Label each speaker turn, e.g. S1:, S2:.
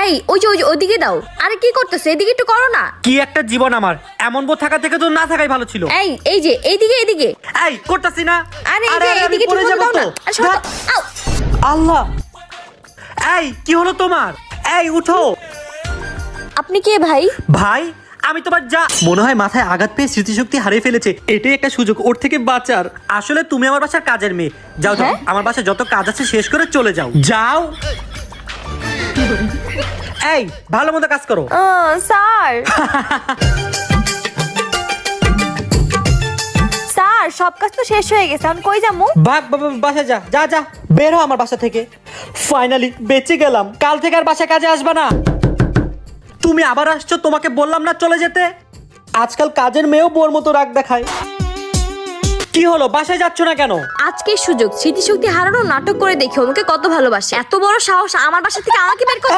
S1: এই ওই যে ওইদিকে দাও। আরে কি করতেছে, এদিকে একটু করো না।
S2: কি একটা জীবন আমার, এমন বউ থাকা থেকে তো না থাকাই ভালো ছিল।
S1: এই যে এইদিকে এদিকে।
S2: এই করতাছি না।
S1: আরে এই
S2: আরে
S1: যে
S2: আমি
S1: এদিকে
S2: পড়ে
S1: একটু
S2: যাবো
S1: দাও
S2: তো।
S1: না। আরে সরো তো। আউ।
S2: আল্লাহ, এই কি হলো তোমার? এই উঠো।
S1: আপনি কে ভাই?
S2: ভাই আমি তোমার যা, মনে হয় মাথায় আঘাত পেয়ে স্মৃতিশক্তি হারিয়ে ফেলেছে। এটাই একটা সুযোগ ওর থেকে বাঁচার। আসলে তুমি আমার বাসার কাজের মেয়ে। যাও যাও,
S1: হ্যাঁ?
S2: আমার বাসায় যত কাজ আছে শেষ করে চলে যাও। যাও। এই ভালো মতো কাজ করো।
S1: স্যার স্যার সব কাজ তো শেষ হয়ে গেছে, এখন কই যামু?
S2: ভাগ বাসা যা যা যা, বের হ আমার বাসা থেকে। ফাইনালি বেঁচে গেলাম। কাল থেকে আর বাসায় কাজে আসবে না। তুমি আবার আসছো, তোমাকে বললাম না চলে যেতে। আজকাল কাজের মেয়েও বোর মতো রাগ দেখায়। কি হলো, বাসায় যাচ্ছ না কেন?
S1: আজকে সুযোগ, স্মৃতিশক্তি হারানোর নাটক করে দেখি আমাকে কত ভালোবাসে। এত বড় সাহস আমার বাসা থেকে আমাকে বের করে।